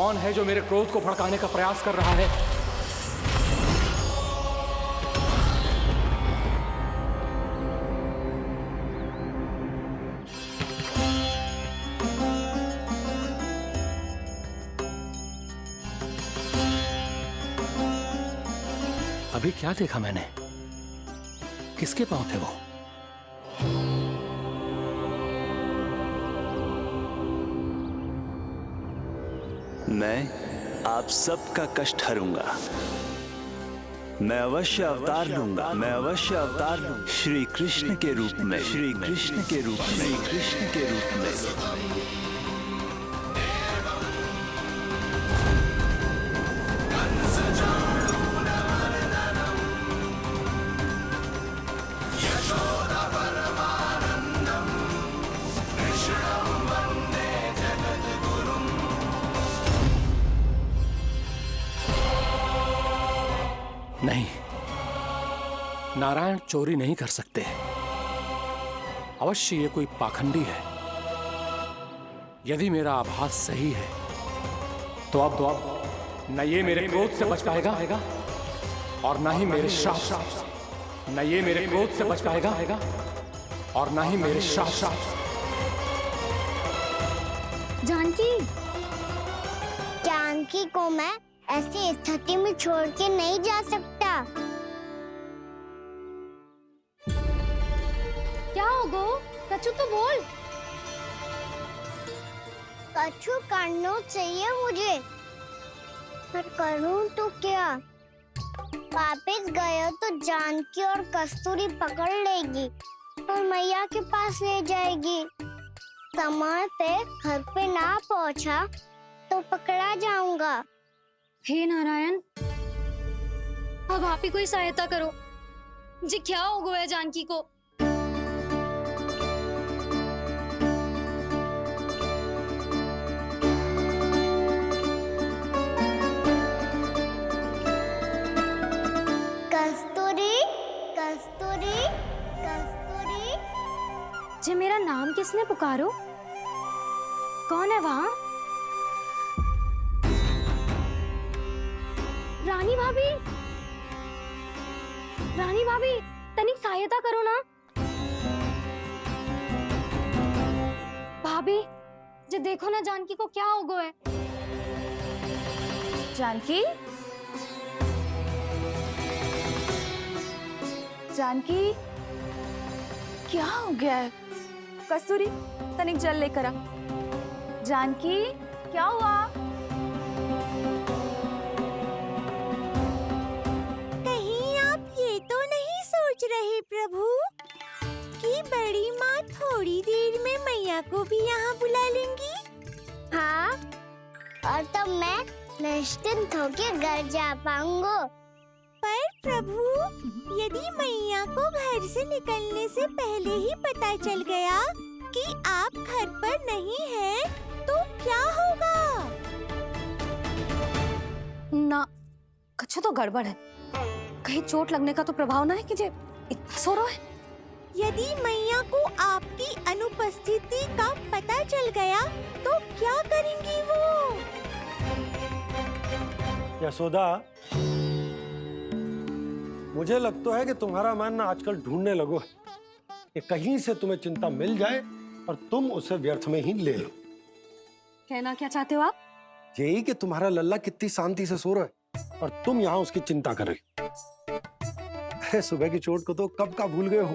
कौन है जो मेरे क्रोध को भड़काने का प्रयास कर रहा है? अभी क्या देखा मैंने? किसके पांव थे वो? मैं आप सबका कष्ट हरूंगा। मैं अवश्य अवतार लूंगा। मैं अवश्य अवतार लूंगा श्री कृष्ण के रूप में। श्री कृष्ण के रूप में। श्री कृष्ण के रूप में। नहीं, नारायण चोरी नहीं कर सकते। अवश्य ये कोई पाखंडी है। यदि मेरा आभास सही है तो अब न ये मेरे क्रोध से बच पाएगा और न ही मेरे श्राप से। न ये मेरे क्रोध से बच पाएगा और न ही मेरे श्राप से। जानकी को मैं ऐसी स्थिति में छोड़ के नहीं जा सकता। क्या हो गो? कछु तो बोल। कछु करना चाहिए मुझे, पर करूं तो क्या? वापिस गए तो जानकी और कस्तूरी पकड़ लेगी और मैया के पास ले जाएगी। समय पे घर पे ना पहुंचा तो पकड़ा जाऊंगा। हे नारायण, अब आप ही कोई सहायता करो। जी क्या हो गया जानकी को? कस्तूरी, कस्तूरी, कस्तूरी। जी मेरा नाम किसने पुकारो? कौन है वहाँ? रानी भाभी, रानी भाभी, तनिक सहायता करो ना। भाभी, जे देखो ना जानकी को क्या हो गया है। जानकी, जानकी, क्या हो गया है? कस्तूरी, तनिक जल लेकर आ। जानकी, क्या हुआ? तो नहीं सोच रहे प्रभु कि बड़ी माँ थोड़ी देर में मैया को भी यहाँ बुला लेंगी? हाँ, और तब मैं निश्चिंत होकर घर जा पाऊंगा। पर प्रभु, यदि मैया को घर से निकलने से पहले ही पता चल गया कि आप घर पर नहीं हैं, तो क्या होगा? ना, कुछ तो गड़बड़ है। कहीं चोट लगने का तो प्रभाव ना है कि जे इतना सो रहा है। यदि मैया को आपकी अनुपस्थिति का पता चल गया तो क्या करेंगी वो? यशोदा, मुझे लगता है कि तुम्हारा मन ना आजकल ढूंढने लगो है कि कहीं से तुम्हें चिंता मिल जाए और तुम उसे व्यर्थ में ही ले लो। कहना क्या चाहते हो आप? यही कि तुम्हारा लल्ला कितनी शांति से सो रहा है और तुम यहाँ उसकी चिंता कर रही। सुबह की चोट को तो कब का भूल गए हो।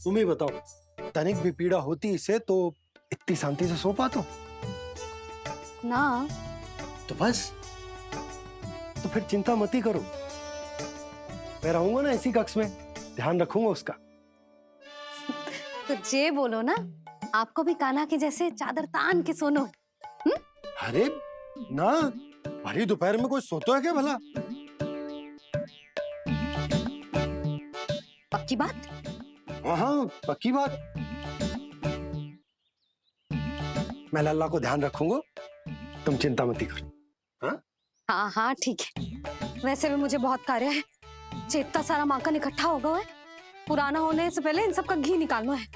तुम ही बताओ, तनिक भी पीड़ा होती इसे तो इतनी शांति से सो पाते हो ना? तो बस, तो फिर चिंता मत ही करो। मैं रहूंगा ना इसी कक्ष में, ध्यान रखूंगा उसका। तो जे बोलो ना, आपको भी कान्हा के जैसे चादर तान के सोनो। अरे ना, भरी दोपहर में कोई सोता है क्या भला? पक्की बात? हाँ, पक्की बात। मैं लल्ला को ध्यान रखूंगा, तुम चिंता मत करो। हाँ हाँ हाँ, ठीक है। वैसे भी मुझे बहुत कार्य है। इतना सारा माखन इकट्ठा होगा है, पुराना होने से पहले इन सब का घी निकालना है।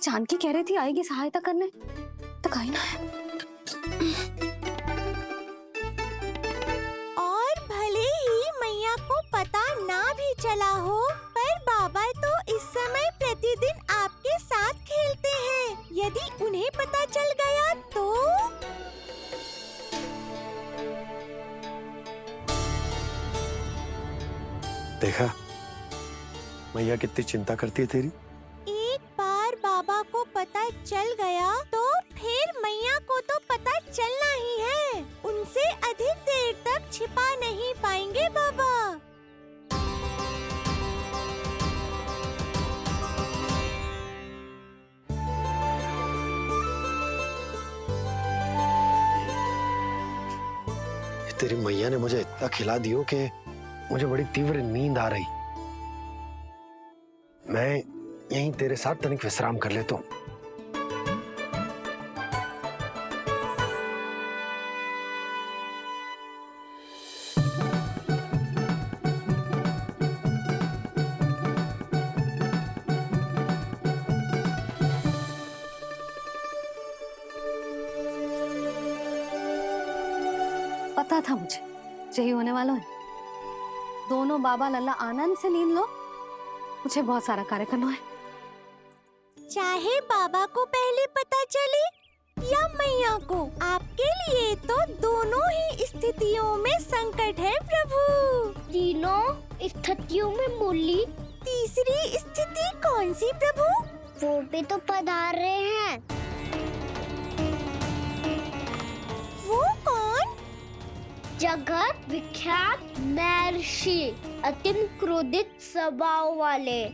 जानकी कह रही थी आएगी सहायता करने, तो कहीं ना है। देखा मैया कितनी चिंता करती है तेरी। एक बार बाबा को पता चल गया तो फिर मैया को तो पता चलना ही है। उनसे अधिक देर तक छिपा नहीं पाएंगे बाबा। तेरी मैया ने मुझे इतना खिला दियो कि मुझे बड़ी तीव्र नींद आ रही। मैं यहीं तेरे साथ तनिक विश्राम कर लेता हूँ। पता था मुझे यही होने वाला है। दोनों बाबा लल्ला आनंद से नींद लो, मुझे बहुत सारा कार्य करना है। चाहे बाबा को पहले पता चले या मैया को, आपके लिए तो दोनों ही स्थितियों में संकट है प्रभु। तीनों स्थितियों में बोली, तीसरी स्थिति कौन सी प्रभु? वो भी तो पधार रहे हैं। वो कौन? जगत विख्यात महर्षि, अत्यंत क्रोधित स्वभाव वाले।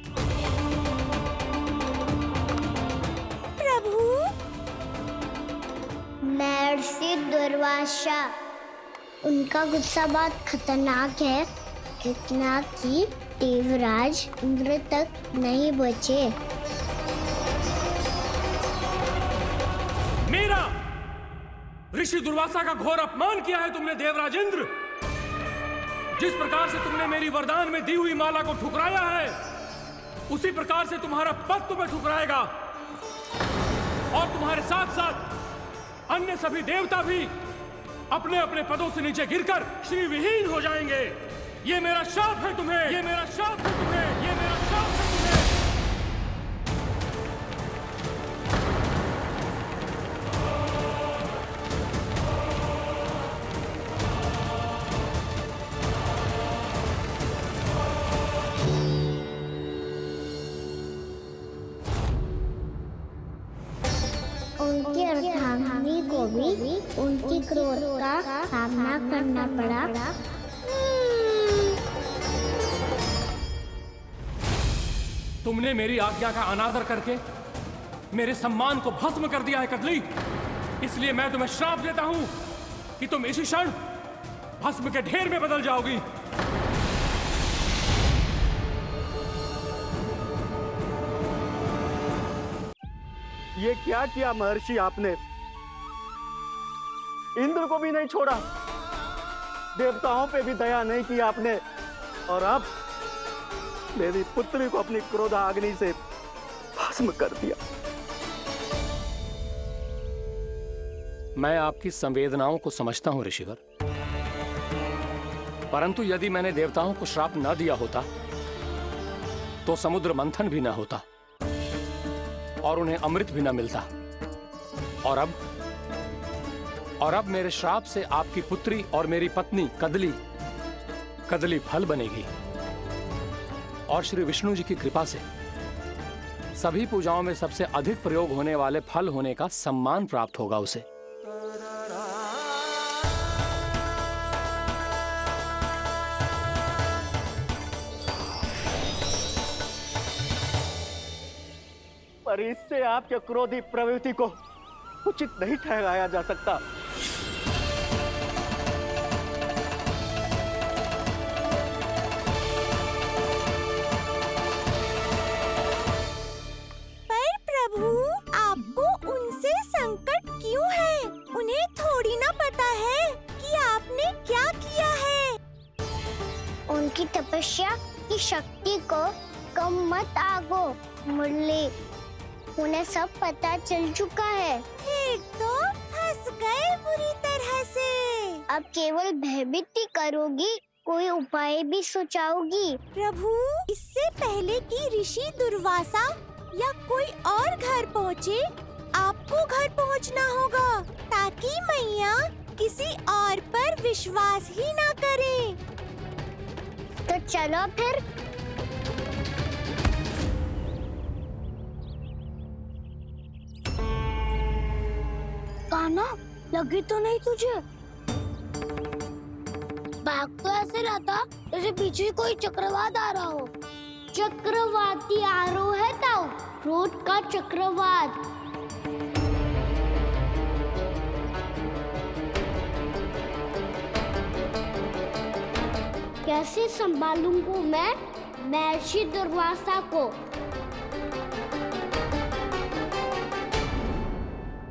प्रभु महर्षि दुर्वासा। उनका गुस्सा बहुत खतरनाक है, इतना कि देवराज इंद्र तक नहीं बचे। मेरा ऋषि दुर्वासा का घोर अपमान किया है तुमने देवराज इंद्र। जिस प्रकार से तुमने मेरी वरदान में दी हुई माला को ठुकराया है, उसी प्रकार से तुम्हारा पद तुम्हें ठुकराएगा और तुम्हारे साथ साथ अन्य सभी देवता भी अपने अपने पदों से नीचे गिरकर श्री विहीन हो जाएंगे। ये मेरा शाप है तुम्हें, ये मेरा शाप है तुम्हें, ये मेरा शाप है तुम्हें। उनकी अर्धांगिनी को भी उनकी क्रोध का सामना करना पड़ा। तुमने मेरी आज्ञा का अनादर करके मेरे सम्मान को भस्म कर दिया है कदली। इसलिए मैं तुम्हें श्राप देता हूं कि तुम इसी क्षण भस्म के ढेर में बदल जाओगी। ये क्या किया महर्षि आपने? इंद्र को भी नहीं छोड़ा, देवताओं पे भी दया नहीं की आपने, और अब मेरी पुत्री को अपनी क्रोधाग्नि से भस्म कर दिया। मैं आपकी संवेदनाओं को समझता हूं ऋषिवर, परंतु यदि मैंने देवताओं को श्राप न दिया होता तो समुद्र मंथन भी न होता और उन्हें अमृत भी न मिलता। और अब मेरे श्राप से आपकी पुत्री और मेरी पत्नी कदली फल बनेगी और श्री विष्णु जी की कृपा से सभी पूजाओं में सबसे अधिक प्रयोग होने वाले फल होने का सम्मान प्राप्त होगा उसे। पर इससे आपके क्रोधी प्रवृत्ति को उचित नहीं ठहराया जा सकता। पर प्रभु, आपको उनसे संकट क्यों है? उन्हें थोड़ी ना पता है कि आपने क्या किया है। उनकी तपस्या की शक्ति को कम मत आगो मुरली, उन्हें सब पता चल चुका है। फिर तो फंस गए बुरी तरह से। अब केवल भयभीत ही करोगी, कोई उपाय भी सोचाओगी? प्रभु, इससे पहले कि ऋषि दुर्वासा या कोई और घर पहुँचे, आपको घर पहुँचना होगा ताकि मैया किसी और पर विश्वास ही ना करे। तो चलो फिर। कान्हा, लगी तो नहीं तुझे? भाग तो ऐसे रहा था जैसे पीछे कोई चक्रवात आ रहा हो। चक्रवाती आरो है ताऊ, रोड का चक्रवात। कैसे संभालूंगा मैं महर्षि दुर्वासा को?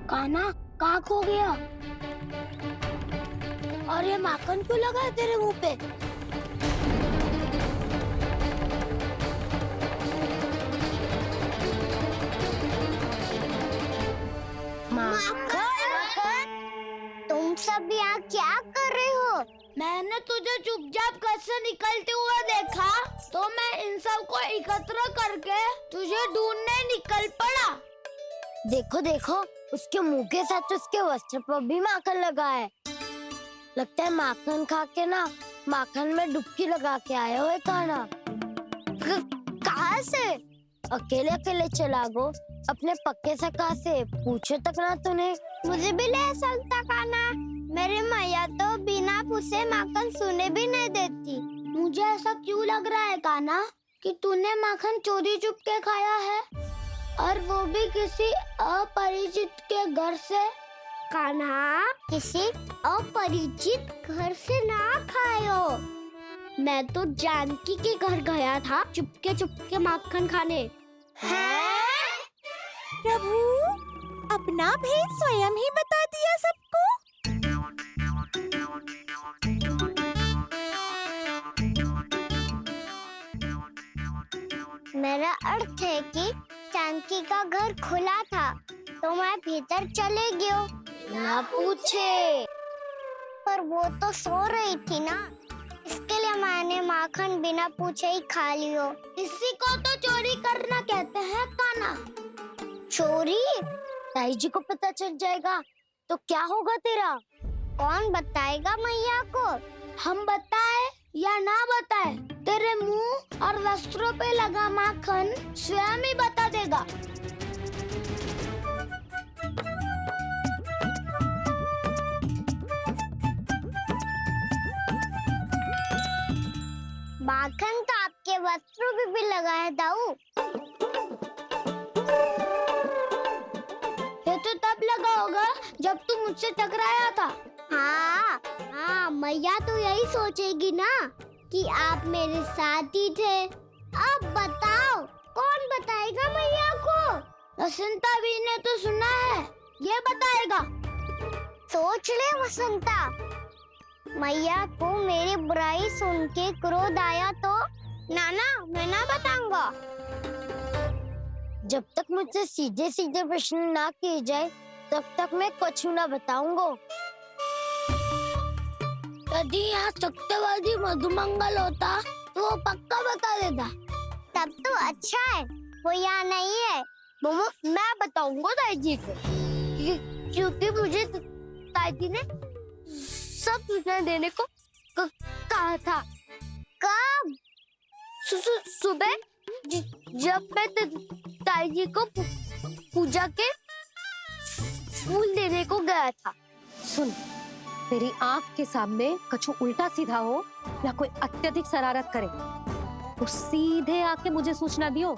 कान्हा, कहाँ खो गया? और ये माखन क्यों लगा है तेरे मुंह पे? माखन, तुम सब यहाँ क्या कर रहे हो? मैंने तुझे चुपचाप घर से निकलते हुए देखा, तो मैं इन सब को एकत्र करके तुझे ढूंढने निकल पड़ा। देखो देखो, उसके मुंह के साथ उसके वस्त्र पर भी माखन लगा है। लगता है माखन खा के ना माखन में डुबकी लगा के आया हुआ है कान्हा। कहाँ से? अकेले अकेले चला गो अपने पक्के सखा से पूछो तक ना तूने। मुझे भी ले चलता कान्हा, मेरी मैया तो बिना पूछे माखन सुने भी नहीं देती। मुझे ऐसा क्यों लग रहा है कान्हा कि तूने माखन चोरी चुप के खाया है, और वो भी किसी अपरिचित के घर से। कान्हा, किसी अपरिचित घर से ना खायो। मैं तो जानकी के घर गया था चुपके माखन खाने। हैं? प्रभु, अपना भेद स्वयं ही बता दिया सबको। मेरा अर्थ है कि जानकी का घर खुला था तो मैं भीतर चले गयो। ना पूछे, पर वो तो सो रही थी ना, इसके लिए मैंने माखन बिना पूछे ही खा लियो। इसी को तो चोरी करना कहते हैं कान्हा। चोरी? ताई जी को पता चल जाएगा तो क्या होगा तेरा? कौन बताएगा मैया को? हम बताए या ना बताए, तेरे मुंह और वस्त्रों पे लगा माखन स्वयं ही बता देगा। माखन तो आपके वस्त्रों पे भी लगा है दाऊ। ये तो तब लगा होगा जब तुम मुझसे टकराया था। हाँ, मैया तो यही सोचेगी ना कि आप मेरे साथ ही थे। अब बताओ, कौन बताएगा मैया को? वसंता भी ने तो सुना है, ये बताएगा। सोच ले वसंता, मैया को मेरी बुराई सुन के क्रोध आया तो नाना मैं ना बताऊंगा। जब तक मुझसे सीधे सीधे प्रश्न ना किए जाए तब तक मैं कुछ ना बताऊंगा। यदि यहाँ सत्यवादी मधुमंगल होता तो वो पक्का बता देता। तब तो अच्छा है वो यहाँ नहीं है। मैं बताऊंगा ताई जी को, क्योंकि मुझे ताई जी ने सब सूचना देने को कहा था। कब? सुबह जब मैं ताई जी को पूजा के फूल देने को गया था। सुन, तेरी आंख के सामने कछु उल्टा सीधा हो या कोई अत्यधिक शरारत करे तो सीधे आके मुझे सूचना दियो,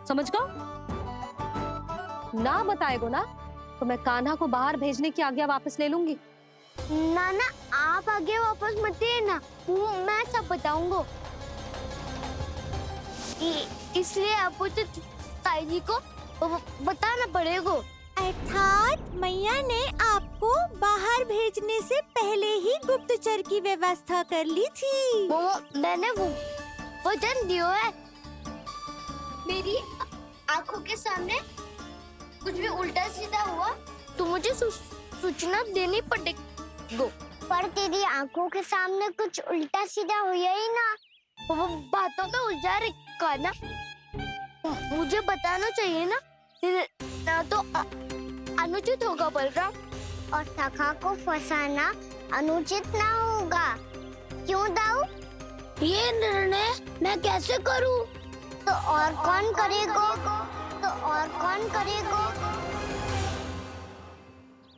समझ गो? ना बताएगो ना तो मैं कान्हा को बाहर भेजने की आज्ञा वापस ले लूंगी। नाना, आप आगे वापस मत देना, मैं सब बताऊंगा। इसलिए आपको तो ताई जी को बताना पड़ेगा। अर्थात मैया ने आपको बाहर भेजने से पहले ही गुप्तचर की व्यवस्था कर ली थी। मैंने वो वचन दिया है। मेरी आंखों के सामने कुछ भी उल्टा सीधा हुआ तो मुझे सूचना देनी पड़ेगी। पर तेरी आंखों के सामने कुछ उल्टा सीधा हुआ ही ना, वो बातों में उलझा रखा ना, मुझे बताना चाहिए ना तो अनुचित होगा बलराम। और सखा को फंसाना अनुचित ना होगा, क्यों दाऊ? ये निर्णय मैं कैसे करूं? तो और कौन करेगा?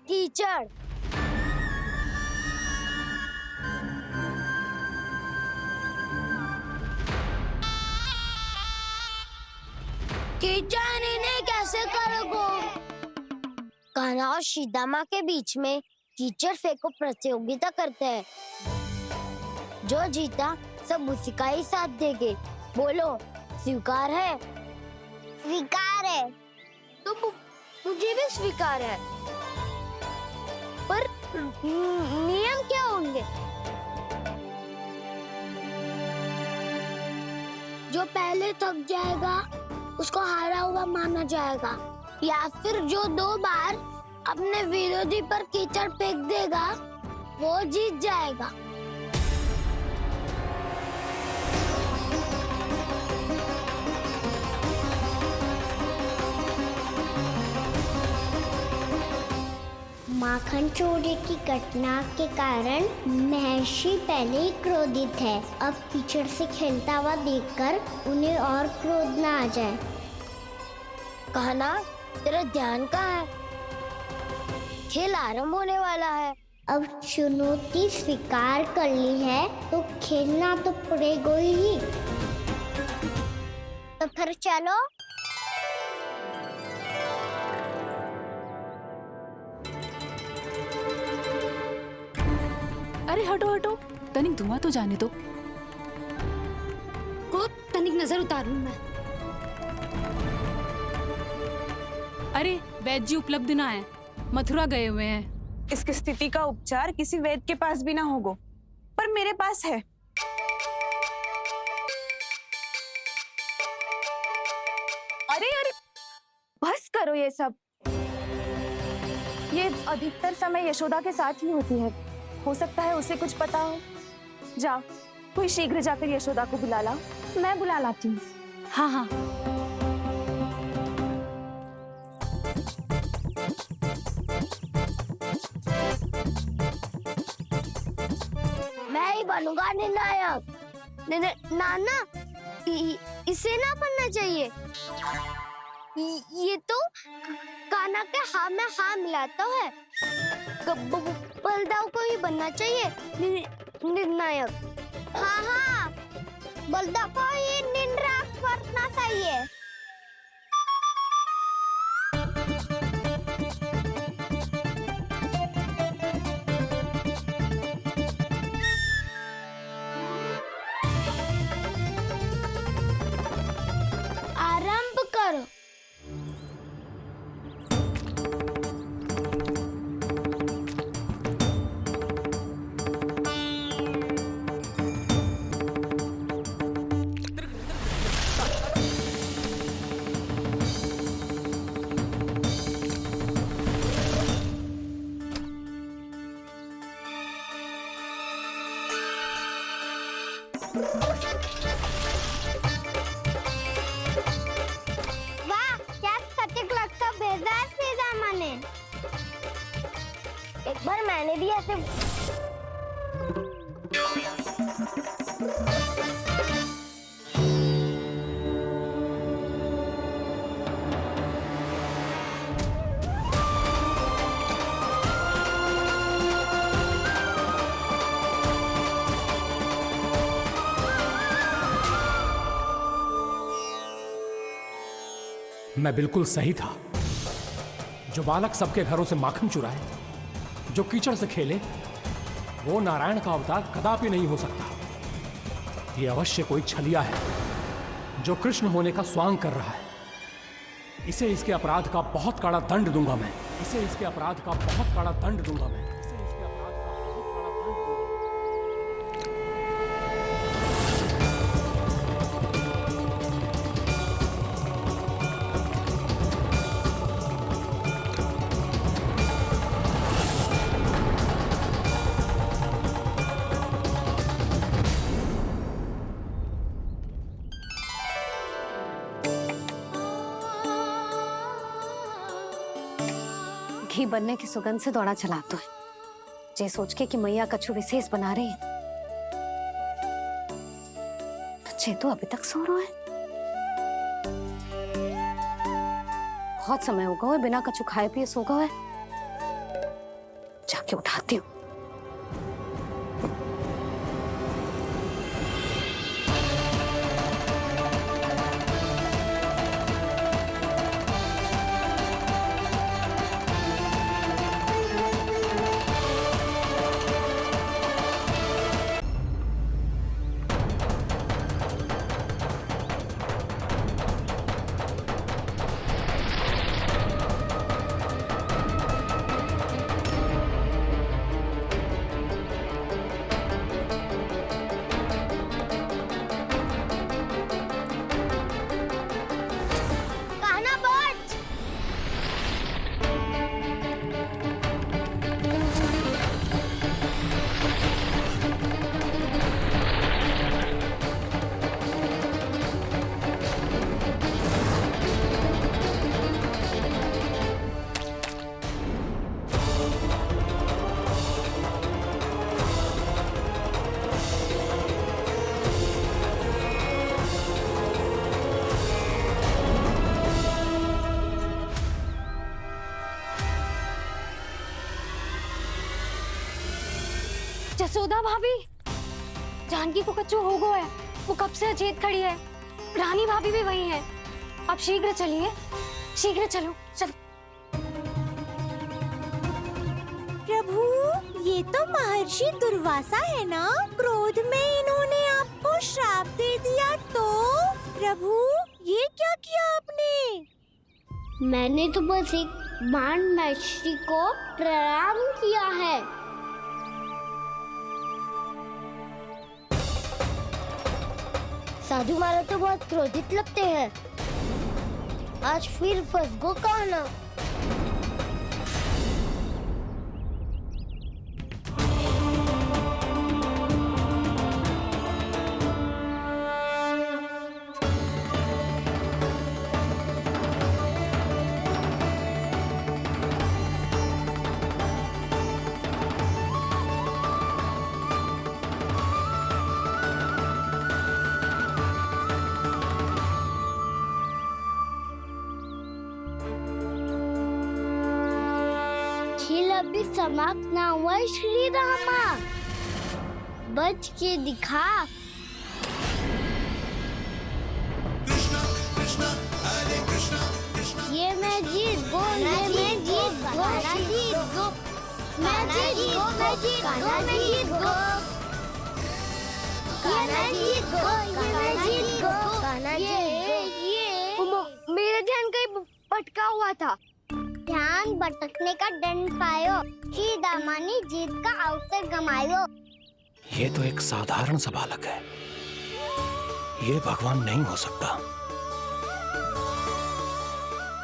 कीचड़। कीचड़ इन्हें कैसे करोगे? कान्हा और सीता माँ के बीच में कीचड़ फेंको प्रतियोगिता करते हैं। जो जीता सब उसी का ही साथ देंगे। बोलो, स्वीकार है? स्वीकार है। तो मुझे भी स्वीकार है। पर नियम क्या होंगे? जो पहले थक जाएगा उसको हारा हुआ माना जाएगा, या फिर जो 2 बार अपने विरोधी पर कीचड़ फेंक देगा वो जीत जाएगा। माखन चोरी की घटना के कारण महर्षि पहले ही क्रोधित है। अब कीचड़ से खेलता हुआ देखकर उन्हें और क्रोध न आ जाए। कहना, तेरा ध्यान कहाँ है? खेल आरंभ होने वाला है। अब चुनौती स्वीकार कर ली है तो खेलना तो पड़ेगा ही। तो फिर चलो। अरे हटो हटो, तनिक धुआं तो जाने दो। को तनिक नजर उतार लूं मैं। अरे वैद्य जी उपलब्ध ना है, मथुरा गए हुए हैं। इसकी स्थिति का उपचार किसी वैद्य के पास भी ना होगा, पर मेरे पास है। अरे अरे बस करो ये सब। ये अधिकतर समय यशोदा के साथ ही होती है। हो सकता है उसे कुछ पता हो। जा, कोई शीघ्र जाकर यशोदा को बुला ला। मैं बुला लाती हूँ। हाँ हाँ। मैं ही बनूंगा निर्णायक। नाना, इसे ना बनना चाहिए। ये तो कान्हा के हाँ में हाँ मिलाता है। बलदाव को ही बनना चाहिए निर्णायक। हाँ, बलदाव को ही निर्णायक बनना चाहिए। आरंभ करो। वाह, क्या सटीक लगता बेजार सीधा माने। एक बार मैंने भी ऐसे मैं बिल्कुल सही था। जो बालक सबके घरों से माखन चुराए, जो कीचड़ से खेले, वो नारायण का अवतार कदापि नहीं हो सकता। ये अवश्य कोई छलिया है जो कृष्ण होने का स्वांग कर रहा है। इसे इसके अपराध का बहुत कड़ा दंड दूंगा मैं। इसे इसके अपराध का बहुत कड़ा दंड दूंगा मैं। इसे इसके अपराध का बहुत कड़ा दंड दूंगा। घी बनने की सुगंध से दौड़ा चला तो है, जे सोच के कि मैया कछु विशेष बना रही है। जे तो अभी तक सो रहा है। बहुत समय होगा है बिना कछु खाए पिए सो गया है। जाके उठाती हूँ। कान्हा बच। जसोदा भाभी, जानकी को कच्चू हो गया है। वो कब से अचेत खड़ी है। रानी भाभी भी वही है। आप शीघ्र चलिए, शीघ्र चलो चलो। प्रभु, ये तो महर्षि दुर्वासा है ना? क्रोध में इन्होंने आपको श्राप दे दिया तो? प्रभु, ये क्या किया आपने? मैंने तो बस एक बाण महर्षि को प्रणाम किया है। साधु महाराज तो बहुत क्रोधित लगते हैं। आज फिर फंस गो कान्हा। खेल अभी समाप्त ना हुआ है श्री रामा। बच के दिखा। ये मैं जीत गो, ये मैं जीत गो, मैं जीत गो, मैं जीत गो, मैं जीत गो, मैं जीत गो, ये मैं जीत गो, ये मैं जीत गो, ये मेरा ध्यान कहीं भटका हुआ था। ध्यान भटकने का दंड पायो, श्री दामा ने जीत का अवसर गमायो। ये तो एक साधारण सा बालक है। ये भगवान नहीं हो सकता।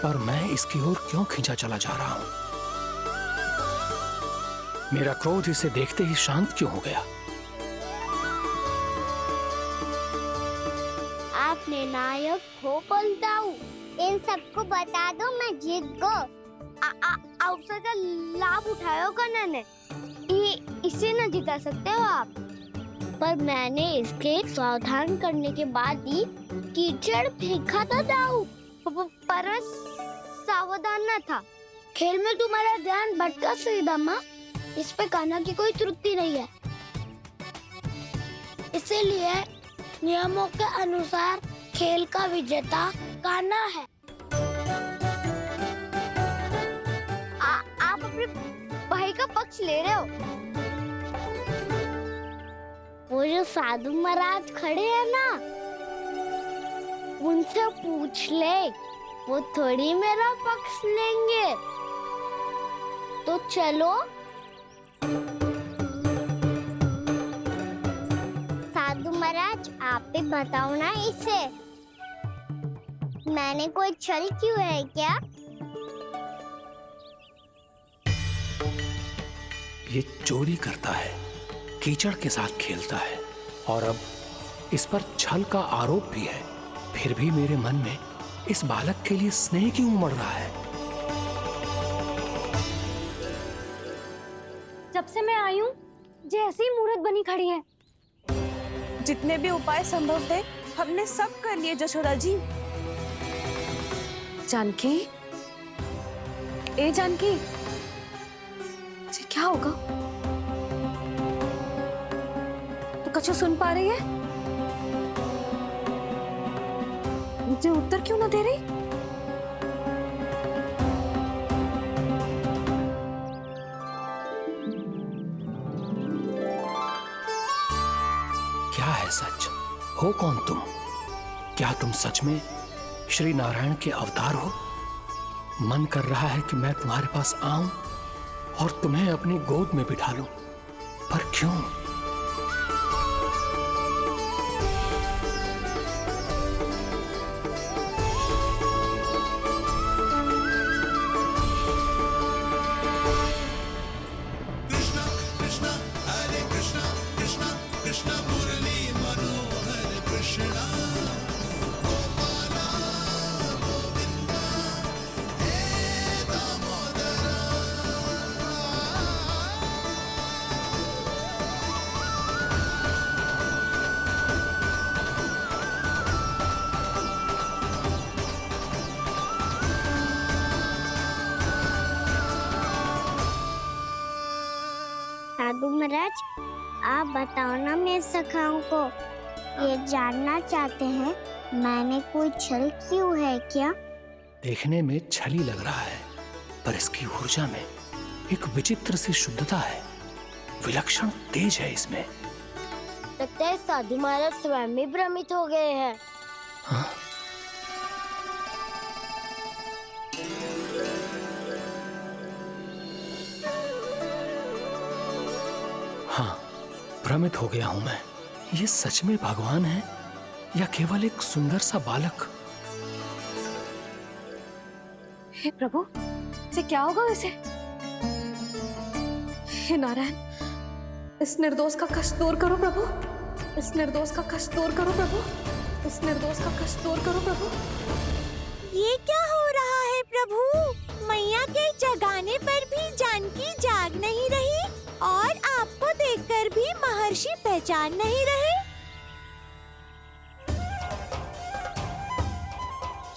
पर मैं इसकी ओर क्यों खींचा चला जा रहा हूं? मेरा क्रोध इसे देखते ही शांत क्यों हो गया? आपने नायक हो पलटाऊ। इन सबको बता दो मैं जीत गो। अवसर का लाभ उठायो कान्हा ने। इसे न जिता सकते हो आप। पर मैंने इसके सावधान करने के बाद ही कीचड़ फेंका था दाऊ। पर सावधान न था। खेल में तुम्हारा ध्यान भटका श्री दामा। इस पे कान्हा की कोई त्रुटि नहीं है। इसीलिए नियमों के अनुसार खेल का विजेता कान्हा है। आप अपने भाई का पक्ष ले रहे हो। वो जो साधु महाराज खड़े हैं ना, उनसे पूछ ले। वो थोड़ी मेरा पक्ष लेंगे। तो चलो। साधु महाराज, आप भी बताओ ना इसे। मैंने कोई छल क्यों है क्या? ये चोरी करता है, कीचड़ के साथ खेलता है और अब इस पर छल का आरोप भी है। फिर भी मेरे मन में इस बालक के लिए स्नेह क्यों उमड़ रहा है? जब से मैं आई हूँ जैसी मूर्त बनी खड़ी है। जितने भी उपाय संभव थे हमने सब कर लिए जशोदा जी। जानकी, ए जानकी, जी क्या होगा? तू कछु सुन पा रही है? मुझे उत्तर क्यों ना दे रही? क्या है सच? हो कौन तुम? क्या तुम सच में श्री नारायण के अवतार हो? मन कर रहा है कि मैं तुम्हारे पास आऊं और तुम्हें अपनी गोद में बिठा लूं, पर क्यों? साधु महाराज, आप बताओ ना मेरे सखाओं को, ये जानना चाहते हैं मैंने कोई छल क्यों है क्या? देखने में छली लग रहा है, पर इसकी ऊर्जा में एक विचित्र सी शुद्धता है, विलक्षण तेज है इसमें। लगता है साधु महाराज स्वयं ही भ्रमित हो गए हैं। हाँ? हाँ, भ्रमित हो गया हूं मैं। ये सच में भगवान है या केवल एक सुंदर सा बालक? हे प्रभु, इसे क्या होगा वैसे? हे नारायण, इस निर्दोष का कष्ट दूर करो प्रभु, इस निर्दोष का कष्ट दूर करो प्रभु, इस निर्दोष का कष्ट दूर करो प्रभु। ये क्या हो रहा है प्रभु? मैया के जगाने पर भी जानकी जाग नहीं रही और आपको देखकर भी महर्षि पहचान नहीं रहे।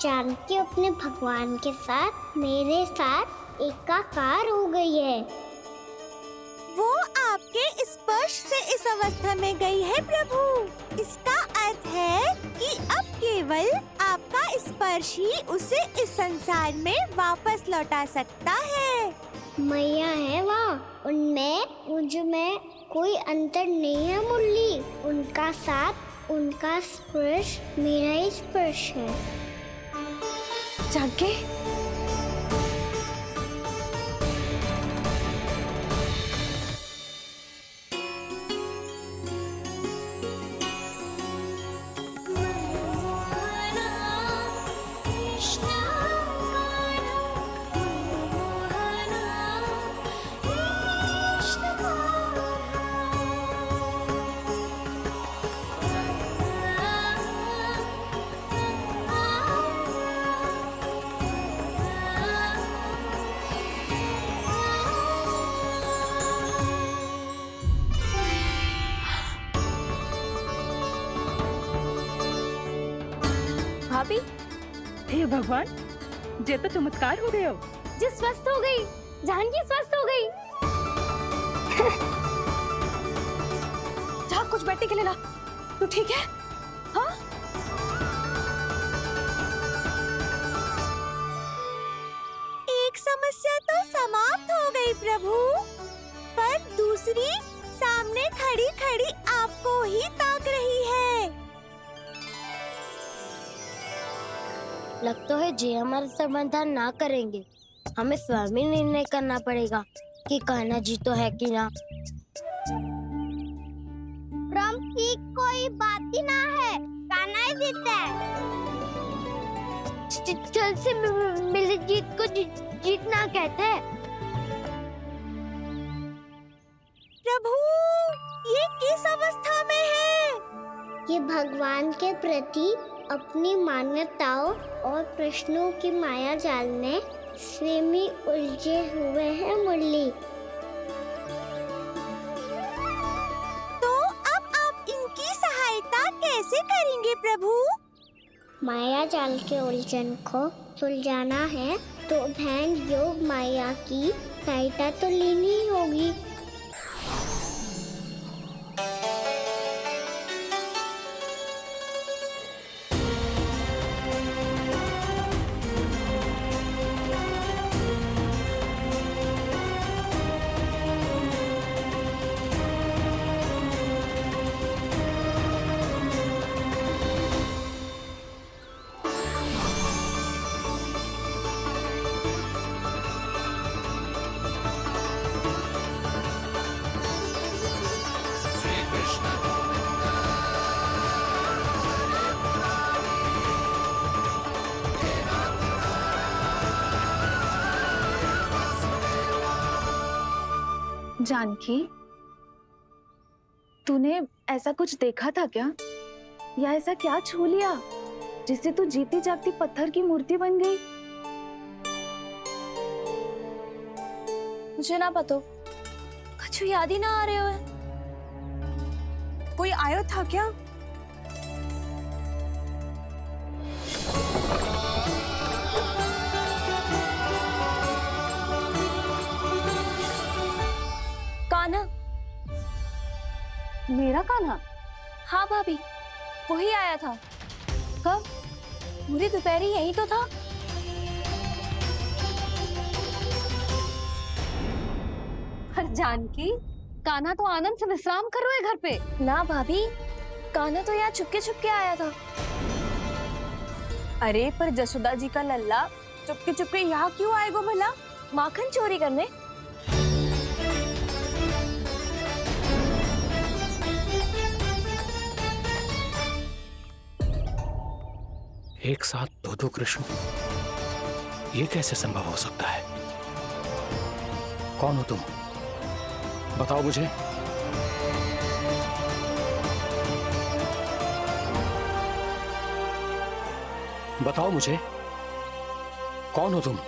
जानकी अपने भगवान के साथ मेरे साथ एकाकार हो गई है। वो आपके स्पर्श से इस अवस्था में गई है प्रभु। इसका अर्थ है कि अब केवल आपका स्पर्श ही उसे इस संसार में वापस लौटा सकता है। मैया है वहाँ, उनमें मुझ में कोई अंतर नहीं है मुरली। उनका साथ, उनका स्पर्श मेरा ही स्पर्श है। जानकी, भाभी, हे भगवान, जे तो चमत्कार हो गए हो। जी स्वस्थ हो गई, जानकी स्वस्थ हो गई। जा कुछ बैठने के लिए ला। तू ठीक है? हाँ? एक समस्या तो समाप्त हो गई प्रभु, पर दूसरी सामने खड़ी खड़ी आपको ही ताक रही है। लगता है जी हमारा समाधान ना करेंगे। हमें स्वयं ही निर्णय करना पड़ेगा कि कान्हा जी तो है कि ना। ब्रह्म की कोई बात ही ना है, कान्हा ही जीता है। छल से मिली जीत को जीतना कहते हैं। प्रभु, ये किस अवस्था में है? ये भगवान के प्रति अपनी मान्यताओं और प्रश्नों की माया जाल में स्वयं ही उलझे हुए हैं मुरली। तो अब आप इनकी सहायता कैसे करेंगे प्रभु? माया जाल के उलझन को सुलझाना है तो बहन योग माया की सहायता तो लेनी ही होगी। जानकी, तूने ऐसा कुछ देखा था क्या, या ऐसा क्या छू लिया जिससे तू जीती जागती पत्थर की मूर्ति बन गई? मुझे ना पता, कुछ याद ही ना आ रहे हो। कोई आयो था क्या? कान्हा। मेरा कान्हा? हाँ भाभी, वही आया था। कब? पूरी दोपहर यही तो था। पर जानकी, कान्हा तो आनंद से विश्राम कर रहे घर पे। ना भाभी, कान्हा तो यहाँ छुपके आया था। अरे पर जसोदा जी का लल्ला चुपके यहाँ क्यों आएगा भला? माखन चोरी करने? एक साथ दो कृष्ण, ये कैसे संभव हो सकता है? कौन हो तुम? बताओ मुझे। बताओ मुझे, कौन हो तुम?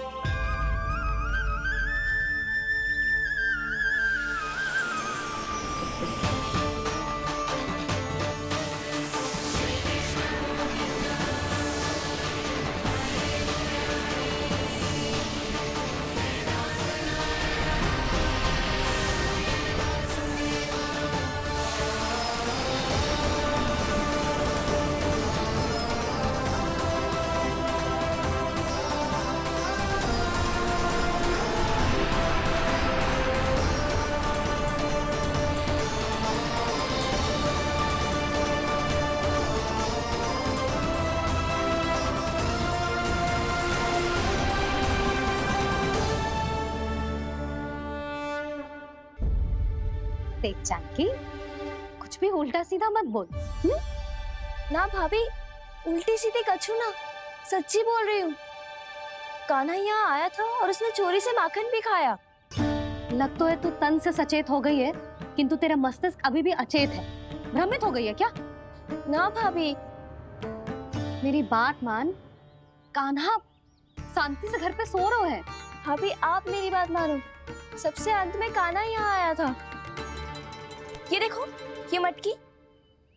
देख जानकी, कुछ भी उल्टा सीधा मत बोल। ना भाभी, उल्टी सीधी कछू ना, सच्ची बोल रही हूँ। कान्हा यहाँ आया था और उसने चोरी से माखन भी खाया। लग तो है तू तन से सचेत हो गई है, किंतु तेरा मस्तिष्क अभी भी अचेत है। भ्रमित हो गई है क्या? ना भाभी। मेरी बात मान, कान्हा शांति से घर पे सो रहा है। भाभी आप मेरी बात मानो, सबसे अंत में कान्हा यहाँ आया था। ये देखो, ये मटकी,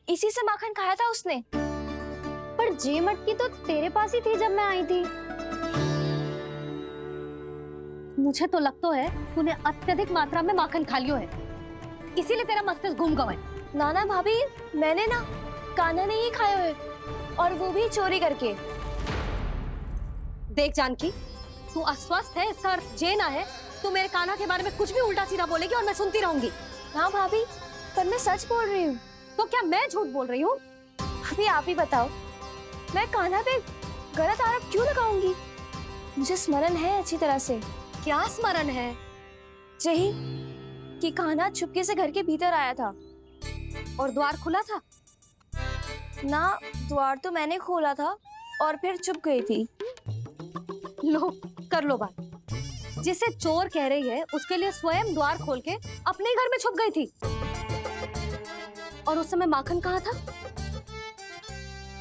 इसी से माखन खाया था उसने। पर जे मटकी तो तेरे पास ही थी जब मैं आई थी। मुझे तो लगता है तूने अत्यधिक मात्रा में माखन खा लियो है, इसीलिए तेरा मस्तिष्क घूम गया है। नाना भाभी, मैंने ना कान्हा ने ही खाया है, और वो भी चोरी करके। देख जानकी, तू अस्वस्थ है, इसका अर्थ जे ना है तू मेरे कान्हा के बारे में कुछ भी उल्टा सीधा बोलेगी और मैं सुनती रहूंगी। हाँ भाभी, पर मैं सच बोल रही हूँ। तो क्या मैं झूठ बोल रही हूँ? अभी आप ही बताओ, मैं कान्हा पे गलत आरोप क्यों लगाऊंगी? मुझे स्मरण है अच्छी तरह से। क्या स्मरण है? यही कि कान्हा चुपके से घर के भीतर आया था। और द्वार खुला था? ना, द्वार तो मैंने खोला था और फिर चुप गई थी। लो, कर लो बात। जिसे चोर कह रही है उसके लिए स्वयं द्वार खोल के अपने घर में छुप गई थी। और उस समय माखन कहाँ था?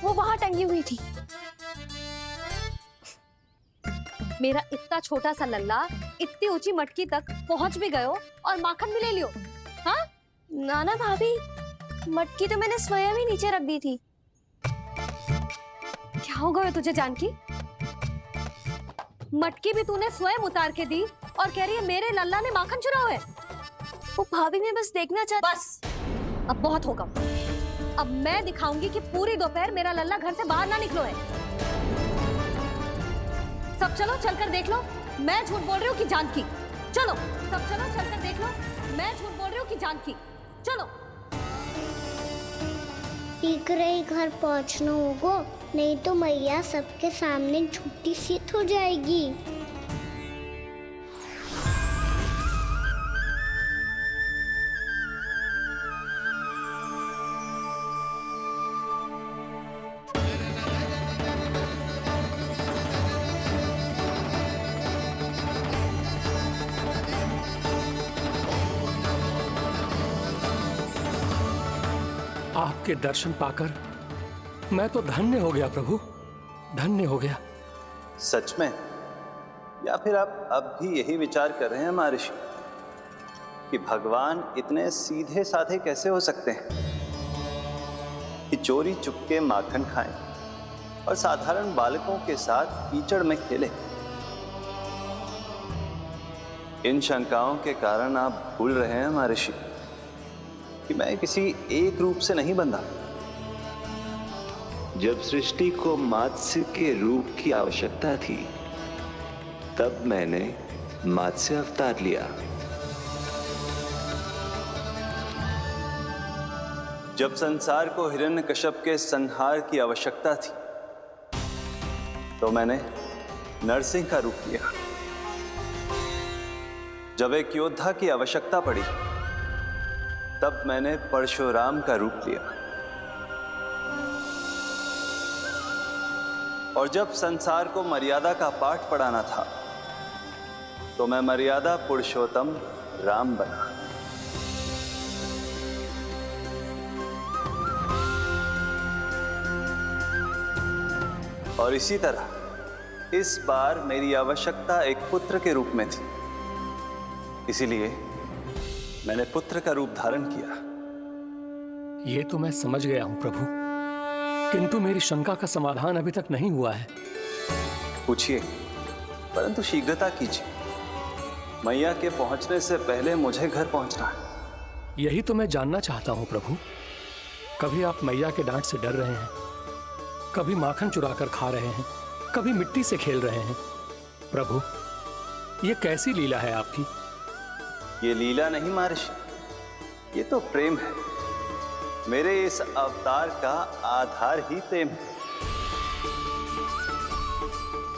वो वहां टंगी हुई थी। मेरा इतना छोटा सा लल्ला इतनी ऊंची मटकी तक पहुंच भी गयो और माखन भी ले लियो। हाँ? नाना भाभी, मटकी तो मैंने स्वयं ही नीचे रख दी थी। क्या हो गया तुझे जानकी? मटकी भी तूने स्वयं उतार के दी और कह रही है मेरे लल्ला ने माखन चुराया है। वो भाभी मैं बस देखना चाहती। बस अब बहुत होगा। अब मैं दिखाऊंगी कि पूरी दोपहर मेरा लल्ला घर से बाहर ना निकलो है। सब चलो चलकर देख लो मैं झूठ बोल रही हूँ कि जानकी। चलो सब चलो चलकर देख लो मैं झूठ बोल रही हूँ कि जानकी। चलो। शीघ्र ही घर पहुंचना होगा, नहीं तो मैया सबके सामने झूठी सिद्ध हो जाएगी। आपके दर्शन पाकर मैं तो धन्य हो गया प्रभु, धन्य हो गया। सच में? या फिर आप अब भी यही विचार कर रहे हैं महर्षि कि भगवान इतने सीधे साधे कैसे हो सकते हैं कि चोरी चुपके माखन खाएं और साधारण बालकों के साथ कीचड़ में खेलें? इन शंकाओं के कारण आप भूल रहे हैं महर्षि कि मैं किसी एक रूप से नहीं बंधा। जब सृष्टि को मत्स्य के रूप की आवश्यकता थी तब मैंने मत्स्य अवतार लिया। जब संसार को हिरण्यकश्यप के संहार की आवश्यकता थी तो मैंने नरसिंह का रूप लिया। जब एक योद्धा की आवश्यकता पड़ी तब मैंने परशुराम का रूप लिया। और जब संसार को मर्यादा का पाठ पढ़ाना था तो मैं मर्यादा पुरुषोत्तम राम बना। और इसी तरह इस बार मेरी आवश्यकता एक पुत्र के रूप में थी, इसीलिए मैंने पुत्र का रूप धारण किया। ये तो मैं समझ गया हूं प्रभु, किंतु मेरी शंका का समाधान अभी तक नहीं हुआ है। पूछिए, परंतु शीघ्रता कीजिए। मैया के पहुंचने से पहले मुझे घर पहुंचना है। यही तो मैं जानना चाहता हूं प्रभु। कभी आप मैया के डांट से डर रहे हैं, कभी माखन चुराकर खा रहे हैं, कभी मिट्टी से खेल रहे हैं। प्रभु, ये कैसी लीला है आपकी? ये लीला नहीं महर्षि, ये तो प्रेम है। मेरे इस अवतार का आधार ही प्रेम है।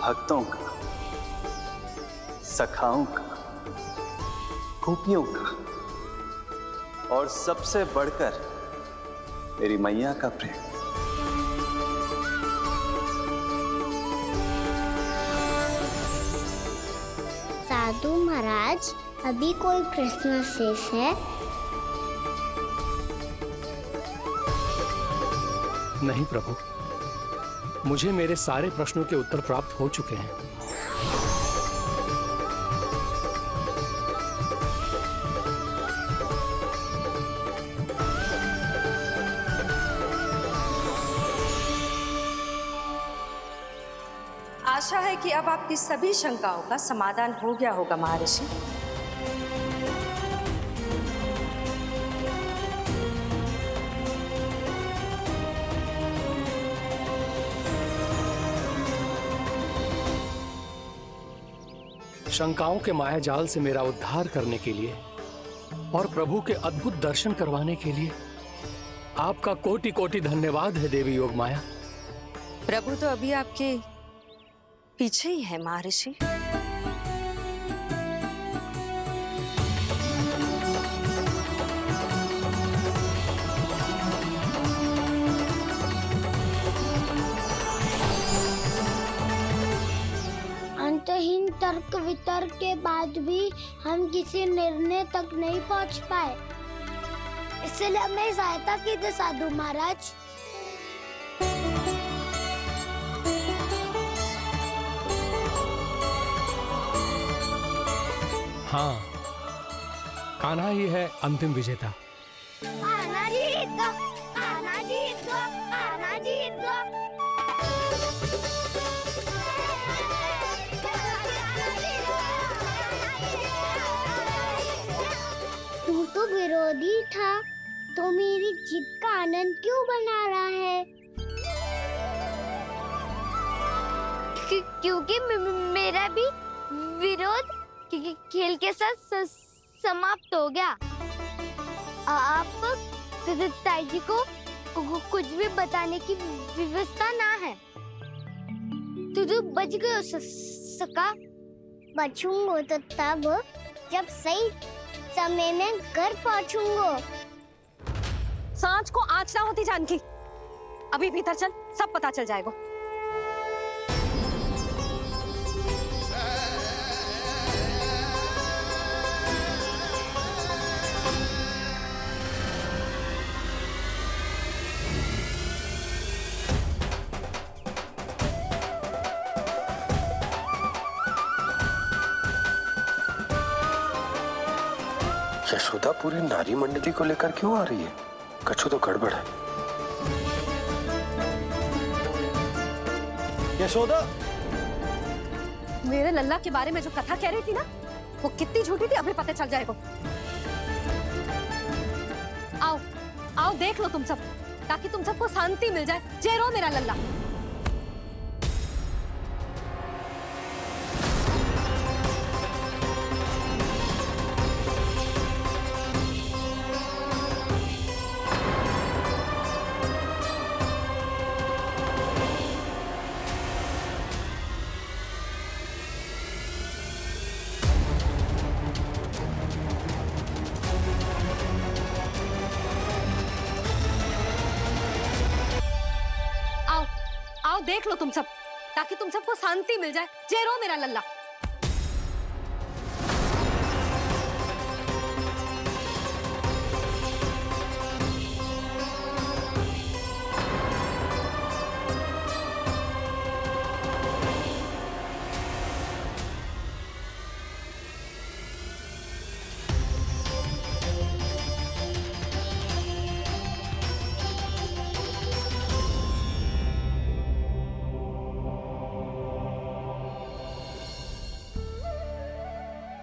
भक्तों का, सखाओं का, गोपियों का और सबसे बढ़कर मेरी मैया का प्रेम। साधु महाराज, अभी कोई प्रश्न शेष है? नहीं प्रभु, मुझे मेरे सारे प्रश्नों के उत्तर प्राप्त हो चुके हैं। आशा है कि अब आपकी सभी शंकाओं का समाधान हो गया होगा महर्षि। शंकाओं के मायाजाल से मेरा उद्धार करने के लिए और प्रभु के अद्भुत दर्शन करवाने के लिए आपका कोटि कोटि धन्यवाद है देवी योगमाया। प्रभु तो अभी आपके पीछे ही है महर्षि। अंतहीन तर्क वितर्क के बाद भी हम किसी निर्णय तक नहीं पहुंच पाए, इसलिए हमें सहायता कीजिए साधु महाराज। हाँ, कान्हा ही है अंतिम विजेता। कान्हा जीत गया, कान्हा जीत गया, कान्हा जीत गया। विरोधी था तो मेरी जीत का आनंद क्यों बना रहा है? क्योंकि मेरा भी विरोध खेल के साथ समाप्त हो गया। आप ताई जी को कुछ भी बताने की व्यवस्था ना है। तू बच गयो सका। बचूंगो तो तब जब सही समय में घर पहुंचूंगो। सांच को आँच ना होती जानकी। अभी भीतर चल, सब पता चल जाएगा। यशोदा पूरी नारी मंडली को लेकर क्यों आ रही है? कछु तो गड़बड़ है। यशोदा, मेरे लल्ला के बारे में जो कथा कह रही थी ना, वो कितनी झूठी थी अभी पता चल जाएगा। आओ आओ देख लो तुम सब, ताकि तुम सबको शांति मिल जाए। जय रो मेरा लल्ला। आओ देख लो तुम सब, ताकि तुम सबको शांति मिल जाए। जय रो मेरा लल्ला।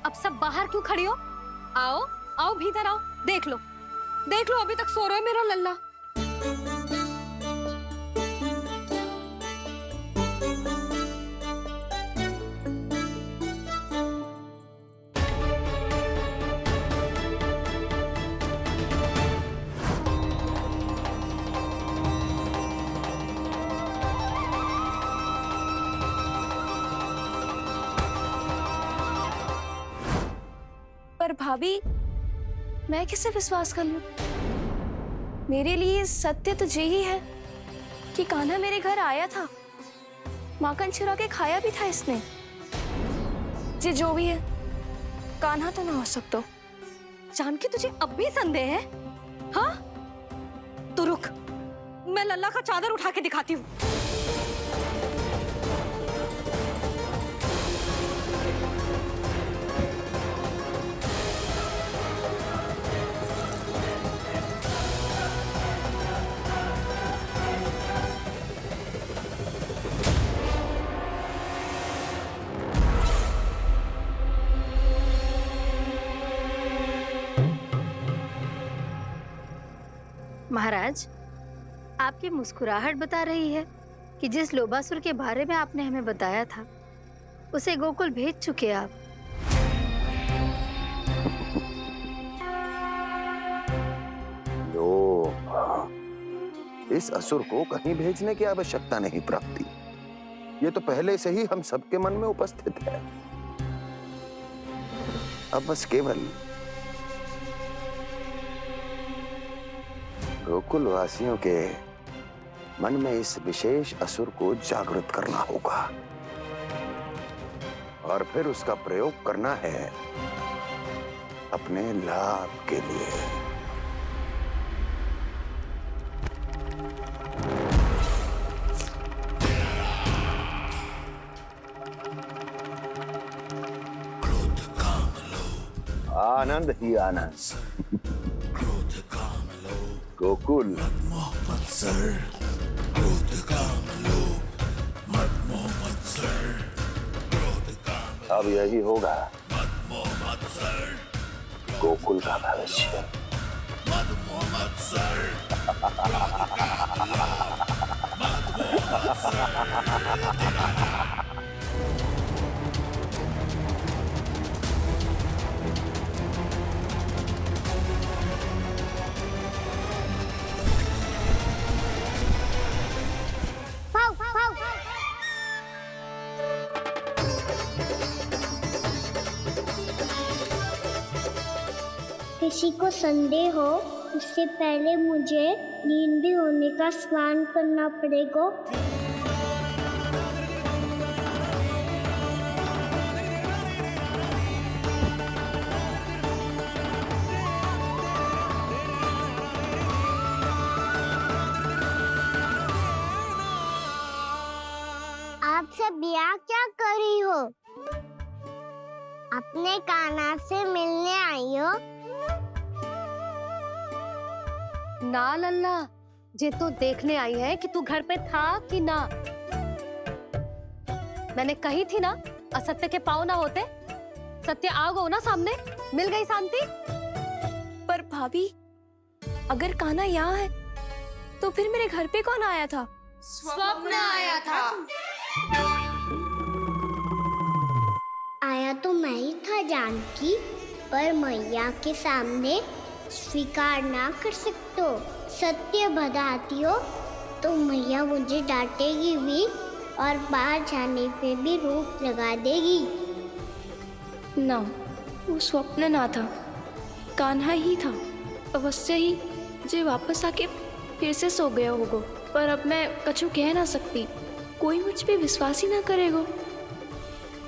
अब सब बाहर क्यों खड़ी हो? आओ आओ भीतर आओ, देख लो अभी तक सो रहा है मेरा लल्ला। पर भाभी, मैं किसे विश्वास कर लूं? मेरे लिए सत्य तो यही है कि कान्हा मेरे घर आया था, माखन चुरा के खाया भी था इसने। ये जो भी है, कान्हा तो ना हो सकता। जानकी तुझे अब भी संदेह है? हाँ तो रुक, मैं लल्ला का चादर उठा के दिखाती हूँ। महाराज, आपकी मुस्कुराहट बता रही है कि जिस लोबासुर के बारे में आपने हमें बताया था, उसे गोकुल भेज चुके आप। इस असुर को कहीं भेजने की आवश्यकता नहीं प्राप्ति। ये तो पहले से ही हम सबके मन में उपस्थित है। अब बस केवल गोकुल वासियों के मन में इस विशेष असुर को जागृत करना होगा और फिर उसका प्रयोग करना है अपने लाभ के लिए। आनंद ही आनंद। गोकुल अब यही होगा गोकुल का भविष्य। भाग भाग। किसी को संदेह हो उससे पहले मुझे नींद भी होने का स्नान करना पड़ेगा। आप सब यहाँ क्या कर रही हो? अपने कान्हा से मिलने आई हो? ना लल्ला, जे तो देखने आई है कि तू घर पे था कि ना। मैंने कही थी ना, असत्य के पाँव ना होते। सत्य आ गो ना सामने, मिल गई शांति। पर भाभी, अगर कान्हा यहाँ है तो फिर मेरे घर पे कौन आया था? स्वप्न आया था। आया तो मैं ही था जानकी, पर मैया के सामने स्वीकार ना कर सकते हो। सत्य बताती हो तो मैया मुझे डांटेगी भी और बाहर जाने पे भी रोक लगा देगी। ना, वो स्वप्न ना था, कान्हा ही था। अवश्य ही जे वापस आके फिर से सो गया होगा। पर अब मैं कछु कह ना सकती, कोई मुझ पे विश्वास ही ना करेगा।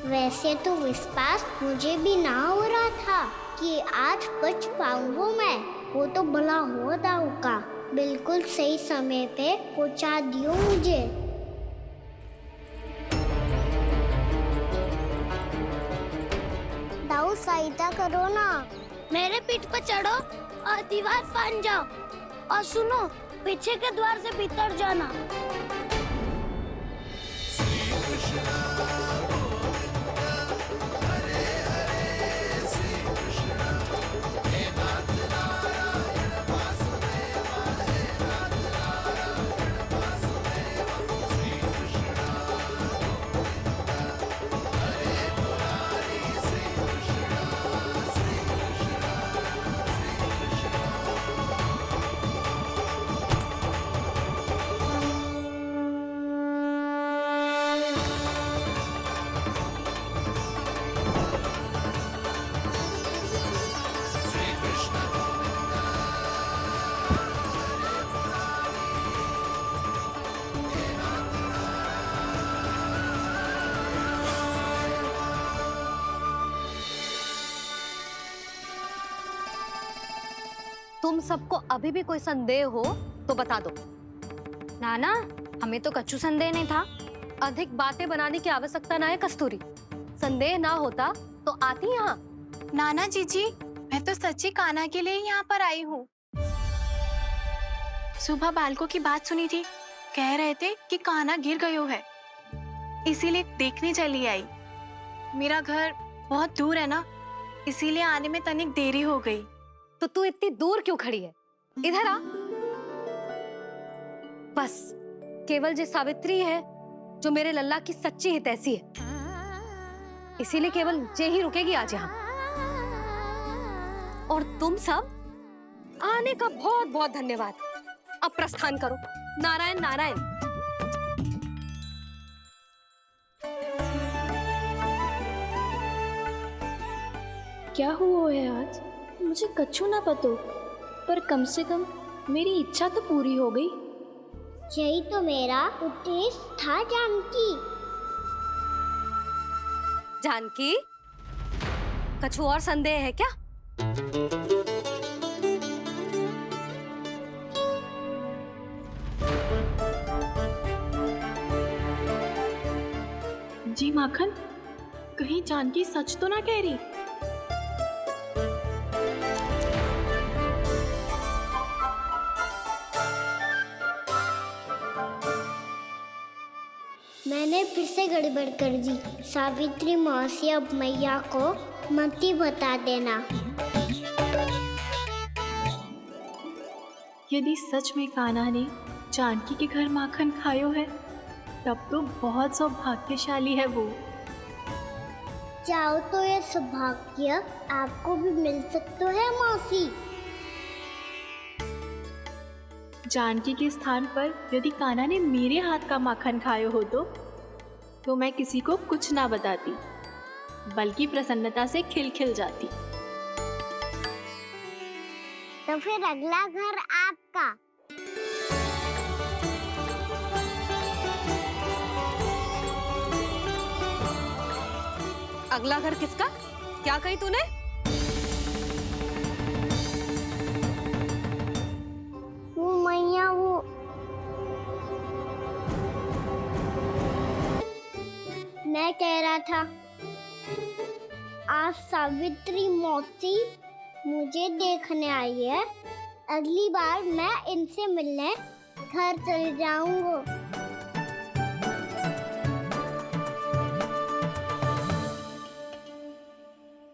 वैसे तो विश्वास मुझे भी ना हो रहा था कि आज बच पाऊंगा मैं। वो तो भला हो दाऊ का, बिल्कुल सही समय पे पहुंचा दियो मुझे। दाऊ सहायता करो ना, मेरे पीठ पर चढ़ो और दीवार फांद जाओ। और सुनो, पीछे के द्वार से भीतर जाना। तुम सबको अभी भी कोई संदेह हो तो बता दो। नाना, हमें तो कच्चू संदेह नहीं था। अधिक बातें बनाने की आवश्यकता ना है कस्तूरी। संदेह ना होता तो आती यहाँ। नाना जीजी, मैं तो सच्ची कान्हा के लिए यहाँ पर आई हूँ। सुबह बालकों की बात सुनी थी, कह रहे थे कि कान्हा गिर गयो है, इसीलिए देखने चली आई। मेरा घर बहुत दूर है ना, इसीलिए आने में तनिक देरी हो गई। तो तू इतनी दूर क्यों खड़ी है? इधर आ। बस केवल जे सावित्री है जो मेरे लल्ला की सच्ची हितैषी है, इसीलिए केवल जे ही रुकेगी आज यहाँ। और तुम सब आने का बहुत बहुत धन्यवाद। अब प्रस्थान करो। नारायण नारायण। क्या हुआ है आज? मुझे कच्चू ना पतो, पर कम से कम मेरी इच्छा तो पूरी हो गई। यही तो मेरा उद्देश्य था जानकी। जानकी, कछु और संदेह है क्या? जी माखन, कहीं जानकी सच तो ना कह रही? मैंने फिर से गड़बड़ कर दी। सावित्री मौसी अब मैया को मत ही बता देना। यदि सच में कान्हा ने जानकी के घर माखन खायो है, तब तो बहुत सौभाग्यशाली है वो। चाहो तो ये सौभाग्य आपको भी मिल सकता है मौसी। जानकी के स्थान पर यदि कान्हा ने मेरे हाथ का माखन खायो हो तो मैं किसी को कुछ ना बताती, बल्कि प्रसन्नता से खिलखिल जाती। तो फिर अगला घर आपका। अगला घर किसका? क्या कही तूने? वो मैया वो मैं कह रहा था, आज सावित्री मौसी मुझे देखने आई है। अगली बार मैं इनसे मिलने घर चले जाऊंगा।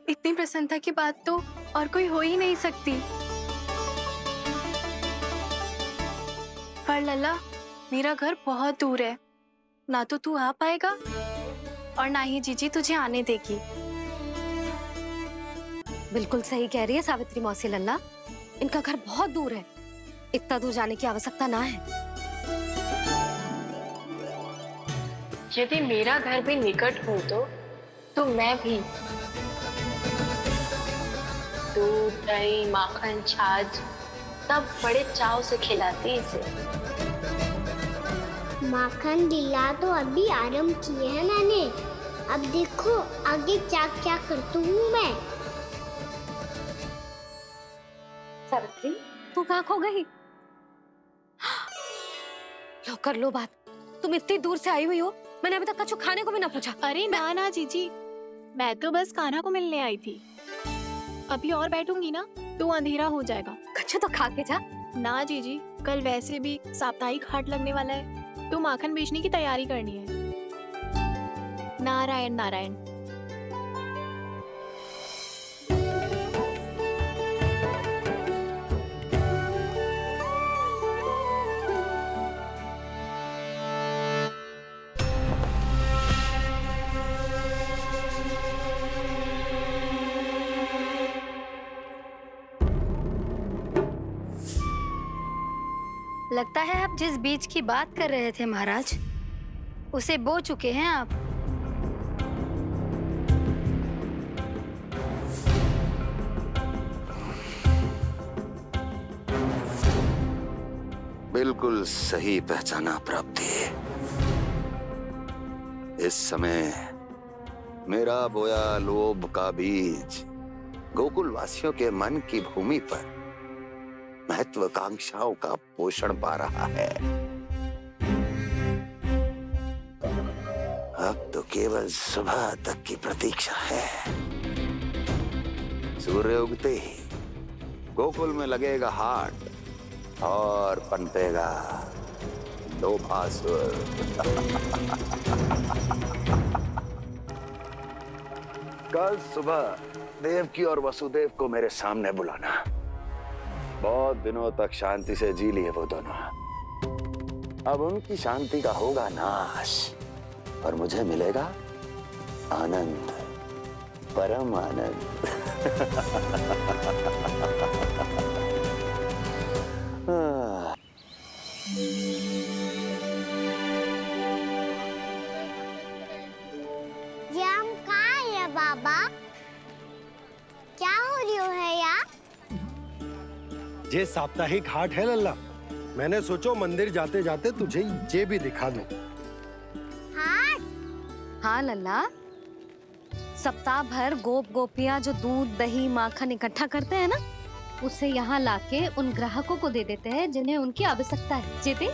इतनी प्रसन्नता की बात तो और कोई हो ही नहीं सकती। पर लल्ला, मेरा घर बहुत दूर है, ना तो तू आ पाएगा और ना ही जीजी तुझे आने देगी। बिल्कुल सही कह रही है सावित्री मौसी लल्ला, इनका घर बहुत दूर है, इतना दूर जाने की आवश्यकता ना है। यदि मेरा घर भी निकट हो तो मैं भी दूध, दही, माखन, छाछ सब बड़े चाव से खिलाती इसे। माखन दिला तो अभी आरंभ किए हैं मैंने, अब देखो आगे क्या क्या करती हूँ मैं। सावित्री, तू कहाँ खो गई? लो कर लो बात, तुम इतनी दूर से आई हुई हो, मैंने अभी तक कछु खाने को भी ना पूछा। अरे ना जीजी, मैं तो बस कान्हा को मिलने आई थी। अभी और बैठूंगी ना तो अंधेरा हो जाएगा। कछु तो खा के जा। ना जीजी, कल वैसे भी साप्ताहिक हाट लगने वाला है, तो माखन बेचने की तैयारी करनी है। नारायण नारायण। लगता है आप जिस बीज की बात कर रहे थे महाराज, उसे बो चुके हैं आप। बिल्कुल सही पहचाना प्राप्ति। इस समय मेरा बोया लोभ का बीज गोकुल वासियों के मन की भूमि पर महत्वाकांक्षाओं का पोषण पा रहा है। अब तो केवल सुबह तक की प्रतीक्षा है। सूर्य उगते ही गोकुल में लगेगा हाट और पनपेगा लोभासुर। कल सुबह देवकी और वसुदेव को मेरे सामने बुलाना। बहुत दिनों तक शांति से जी लिए वो दोनों, अब उनकी शांति का होगा नाश और मुझे मिलेगा आनंद, परम आनंद। ये हम कहाँ है बाबा? क्या हो रही है यार? ये साप्ताहिक हाट है लल्ला, मैंने सोचो मंदिर जाते जाते तुझे ये भी दिखा दूं। हाट? हाँ लल्ला, सप्ताह भर गोप गोपियां जो दूध, दही, माखन इकट्ठा करते हैं ना, उसे यहाँ लाके उन ग्राहकों को दे देते हैं जिन्हें उनकी आवश्यकता है। जेते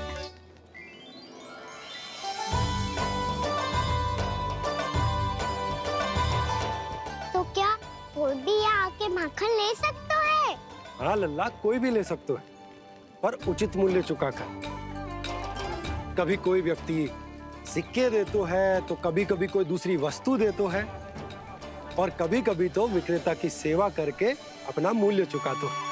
तो क्या कोई भी यहाँ आके माखन ले सकता है? हाँ लल्ला, कोई भी ले सकते है, पर उचित मूल्य चुकाकर। कभी कोई व्यक्ति सिक्के देतो है, तो कभी कभी कोई दूसरी वस्तु देतो है, और कभी कभी तो विक्रेता की सेवा करके अपना मूल्य चुकातो है।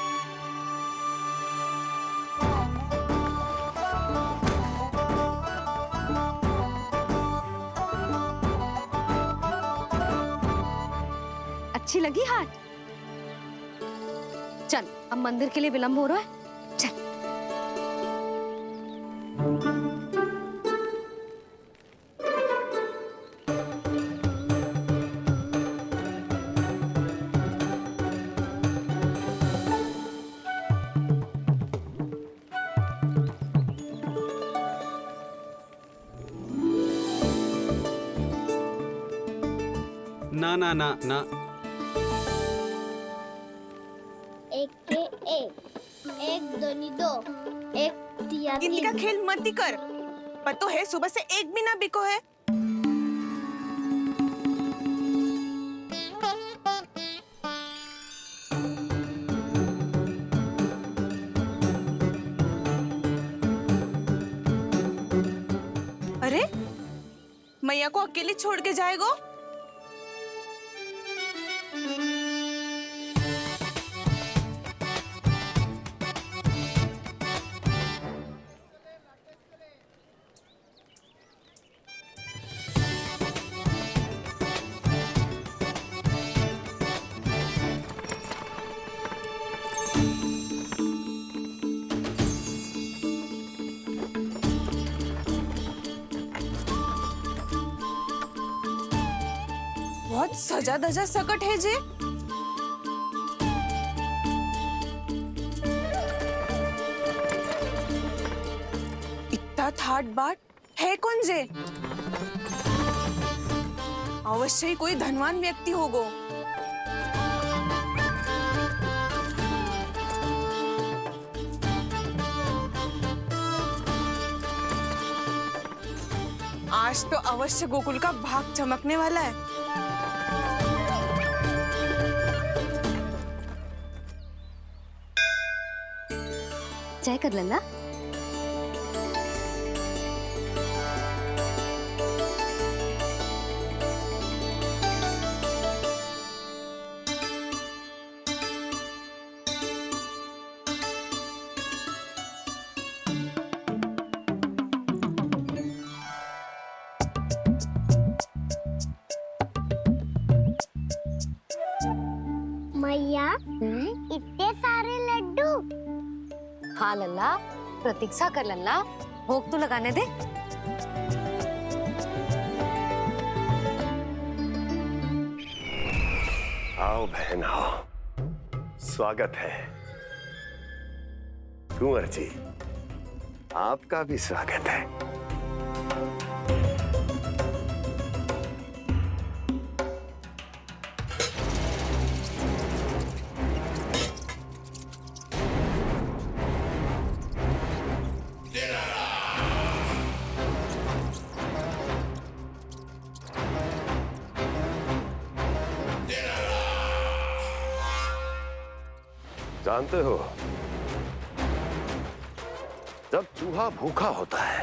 अच्छी लगी हाट? चल, अब मंदिर के लिए विलंब हो रहा है, चल। ना ना ना ना, एक के एक दोनी दो, एक तिया गिनती का तीन। खेल मत ही कर। पतो है सुबह से एक भी ना बिको है। अरे मैया को अकेले छोड़ के जाएगो? बहुत सजा धजा सकट है जे। इतना थाट बाट है कौन जे? अवश्य ही कोई धनवान व्यक्ति होगो। आज तो अवश्य गोकुल का भाग चमकने वाला है। जय कर लल्ला। मैया इतने सारे लड्डू। हाँ लल्ला, प्रतीक्षा कर लल्ला, भोग तो लगाने दे। आओ बहन आओ, स्वागत है। कुंवर जी, आपका भी स्वागत है। जानते हो, जब चूहा भूखा होता है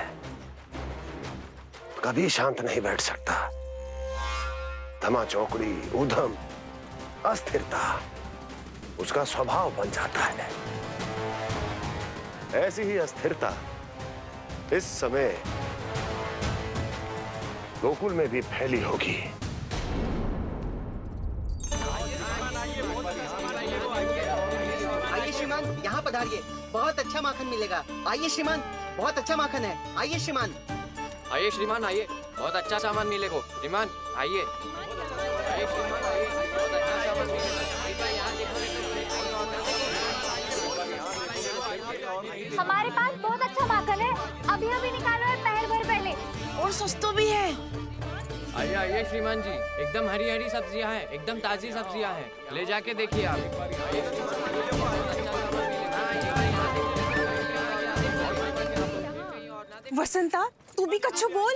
कभी शांत नहीं बैठ सकता। धमा चौकड़ी, उधम, अस्थिरता उसका स्वभाव बन जाता है। ऐसी ही अस्थिरता इस समय गोकुल में भी फैली होगी। आइए श्रीमान, यहाँ पधारिए, बहुत अच्छा माखन मिलेगा। आइए श्रीमान, बहुत अच्छा माखन है। आइए श्रीमान। आइए श्रीमान, आइए, बहुत अच्छा सामान मिलेगा। श्रीमान आइए, आइए श्रीमान, आइए, बहुत अच्छा सामान मिलेगा। हमारे पास बहुत अच्छा माखन है, अभी अभी निकालो है, पहर भर पहले। और सस्ता भी है। आइए आइए श्रीमान जी, एकदम हरी हरी सब्जियां हैं, एकदम ताजी सब्जियां हैं, ले जाके देखिए आप। वसंता, तू भी कछु बोल।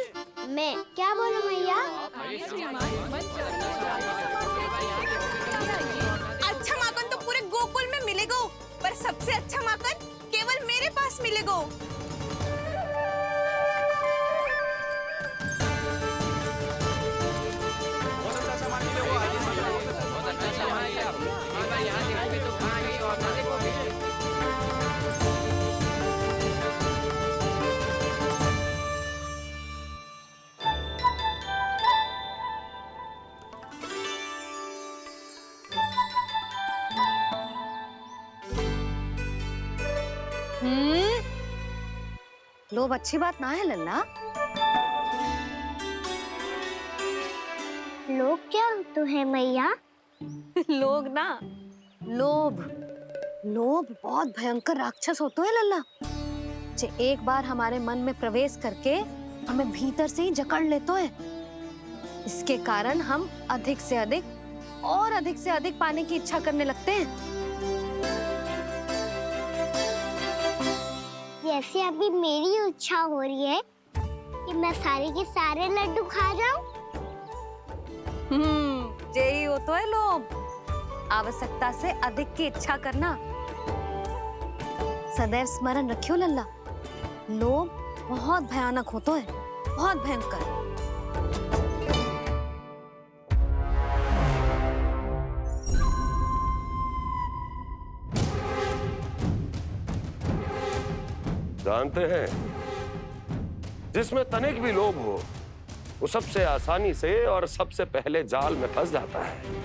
मैं क्या बोलूं मैया? अच्छा माखन तो पूरे गोकुल में मिलेगा, पर सबसे अच्छा माखन केवल मेरे पास मिलेगा। लोभ अच्छी बात ना है लल्ला। लोग क्या होते हैं मैया? लोग ना, लोभ। लोभ बहुत भयंकर राक्षस होते हैं लल्ला, जो एक बार हमारे मन में प्रवेश करके हमें भीतर से ही जकड़ लेते हैं। इसके कारण हम अधिक से अधिक पाने की इच्छा करने लगते हैं। जैसे अभी मेरी इच्छा हो रही है कि मैं सारे के सारे लड्डू खा जाऊं। यही होता है लोभ, आवश्यकता से अधिक की इच्छा करना। सदैव स्मरण रखियो लल्ला, लोभ बहुत भयानक होता है, बहुत भयंकर। जानते हैं, जिसमें तनिक भी लोभ हो वो सबसे आसानी से और सबसे पहले जाल में फंस जाता है।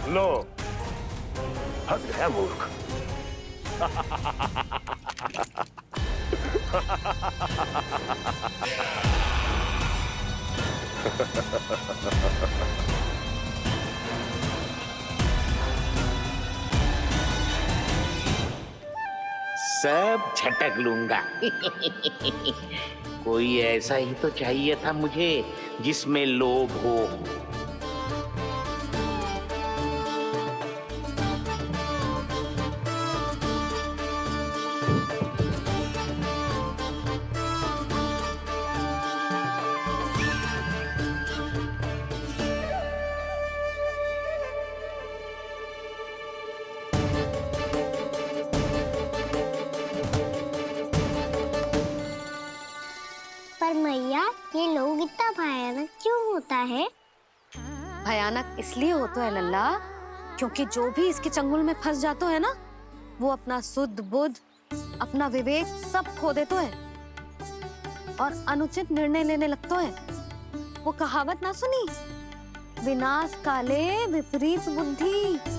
लो, फंस गया मूर्ख। सब झटक लूंगा। कोई ऐसा ही तो चाहिए था मुझे जिसमें लोभ हो। पर मैया, ये लोग इतना भयानक क्यों होता है? भयानक इसलिए होता है लल्ला, क्योंकि जो भी इसके चंगुल में फंस जाता है ना, वो अपना शुद्ध बुद्ध, अपना विवेक सब खो देता है और अनुचित निर्णय लेने लगता है। वो कहावत ना सुनी, विनाश काले विपरीत बुद्धि।